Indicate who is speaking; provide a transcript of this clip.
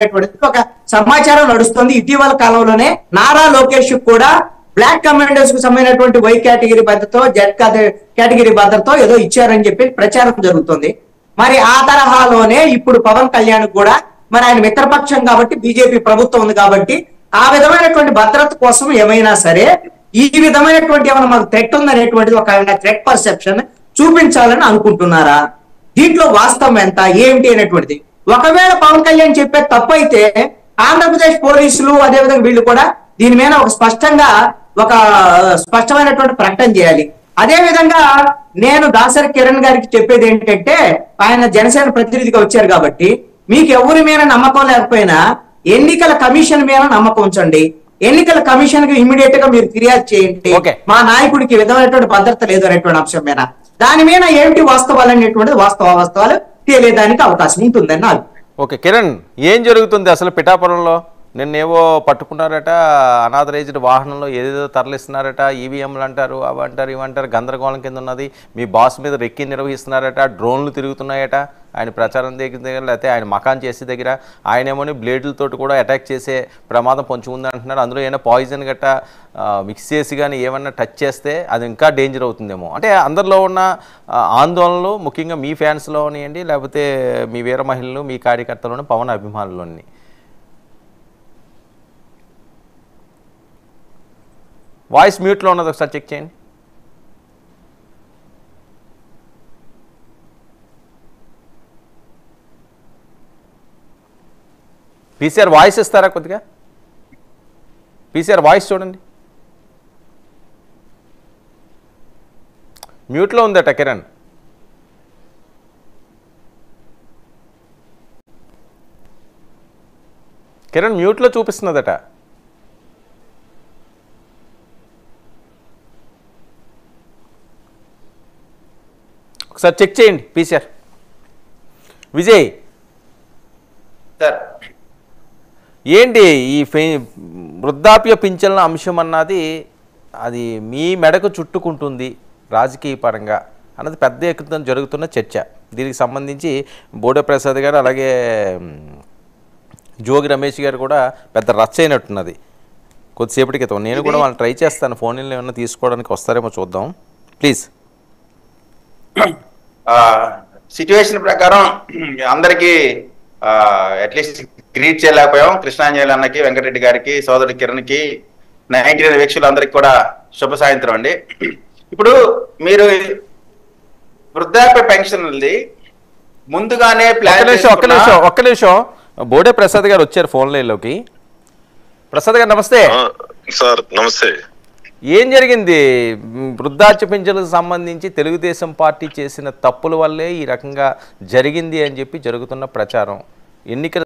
Speaker 1: ఒక సమాచారం నడుస్తుంది. ఇటీవల కాలంలోనే నారా లోకేష్ కూడా బ్లాక్ కమాండర్స్ కు సంబంధించినటువంటి వై కేటగిరీ భద్రతో జెడ్ కేటగిరీ భద్రతో ఏదో ఇచ్చారని చెప్పి ప్రచారం జరుగుతుంది. మరి ఆ తరహాలోనే ఇప్పుడు పవన్ కళ్యాణ్ కూడా మరి ఆయన మిత్రపక్షం కాబట్టి బీజేపీ ప్రభుత్వం ఉంది కాబట్టి ఆ విధమైనటువంటి భద్రత కోసం ఏమైనా సరే ఈ విధమైనటువంటి ఏమైనా మాకు థ్రెట్ ఉందనేటువంటిది ఒక థ్రెట్ పర్సెప్షన్ చూపించాలని అనుకుంటున్నారా? దీంట్లో వాస్తవం ఎంత ఏమిటి అనేటువంటిది ఒకవేళ పవన్ కళ్యాణ్ చెప్పే తప్పు అయితే ఆంధ్రప్రదేశ్ పోలీసులు అదేవిధంగా వీళ్ళు కూడా దీని మీద ఒక స్పష్టమైనటువంటి ప్రకటన చేయాలి. అదే విధంగా నేను దాసరి కిరణ్ గారికి చెప్పేది ఏంటంటే ఆయన జనసేన ప్రతినిధిగా వచ్చారు కాబట్టి మీకు ఎవరి మీద నమ్మకం లేకపోయినా ఎన్నికల కమిషన్ మీద నమ్మకం ఉంచండి. ఎన్నికల కమిషన్ కి ఇమీడియట్ గా మీరు ఫిర్యాదు చేయండి. మా నాయకుడికి విధమైనటువంటి భద్రత లేదు అనేటువంటి అంశం మీద దాని మీద ఏమిటి వాస్తవాలు అనేటువంటిది వాస్తవాలు తెలియడానికి అవకాశం ఉంటుందని నాకు.
Speaker 2: ఓకే కిరణ్, ఏం జరుగుతుంది అసలు పిఠాపురంలో? నిన్నేవో పట్టుకున్నారట, అనాథరైజ్డ్ వాహనంలో ఏదేదో తరలిస్తున్నారట, ఈవీఎంలు అంటారు, అవి అంటారు, ఇవంటారు, గందరగోళం కింద ఉన్నది. మీ బాస్ మీద రెక్కి నిర్వహిస్తున్నారట, డ్రోన్లు తిరుగుతున్నాయట ఆయన ప్రచారం దగ్గర, లేకపోతే ఆయన మకాన్ చేసే దగ్గర ఆయనేమోని బ్లేడ్లతోటి కూడా అటాక్ చేసే ప్రమాదం కొంచెం ఉంది అంటున్నారు. అందులో ఏమైనా పాయిజన్ గట్ట మిక్స్ చేసి కానీ ఏమన్నా టచ్ చేస్తే అది ఇంకా డేంజర్ అవుతుందేమో. అంటే అందరిలో ఉన్న ఆందోళనలు ముఖ్యంగా మీ ఫ్యాన్స్లోనియండి, లేకపోతే మీ వీర మహిళలు, మీ కార్యకర్తలను, పవన్ అభిమానులని. వాయిస్ మ్యూట్లో ఉన్నది, ఒకసారి చెక్ చేయండి. పీసీఆర్ వాయిస్ ఇస్తారా కొద్దిగా? పీసీఆర్ వాయిస్ చూడండి, మ్యూట్లో ఉందట కిరణ్. కిరణ్ మ్యూట్లో చూపిస్తున్నదట. ఒకసారి చెక్ చేయండి పీసీఆర్. విజయ్ ఏంటి ఈ వృద్ధాప్య పింఛన్ల అంశం అన్నది అది మీ మెడకు చుట్టుకుంటుంది రాజకీయ పరంగా అన్నది పెద్ద ఎత్తున జరుగుతున్న చర్చ. దీనికి సంబంధించి బోడే ప్రసాద్ గారు అలాగే జోగి రమేష్ గారు కూడా పెద్ద రచ్చ అయినట్టున్నది కొద్దిసేపటి క్రితం. నేను కూడా వాళ్ళని ట్రై చేస్తాను, ఫోన్లో ఏమన్నా తీసుకోవడానికి వస్తారేమో చూద్దాం ప్లీజ్.
Speaker 3: సిచ్యువేషన్ ప్రకారం అందరికీ అట్లీస్ట్ గ్రీట్ చేయలేకపోయాం. కృష్ణాంజలి అన్నకి, వెంకటరెడ్డి గారికి, సోదరుడి కిరణ్కి, 99 వీక్షకులందరికీ కూడా శుభ సాయంత్రం అండి. ఇప్పుడు మీరు వృద్ధాప్య పెన్షన్ ముందుగానే ప్లాన్.
Speaker 2: ఒక్క నిమిషం బోడే ప్రసాద్ గారు వచ్చారు ఫోన్ లైన్లోకి. ప్రసాద్ గారు నమస్తే.
Speaker 4: సార్ నమస్తే.
Speaker 2: ఏం జరిగింది? వృద్ధాప్య పింఛన్లకు సంబంధించి తెలుగుదేశం పార్టీ చేసిన తప్పుల వల్లే ఈ రకంగా జరిగింది అని చెప్పి జరుగుతున్న ప్రచారం. ఎన్నికల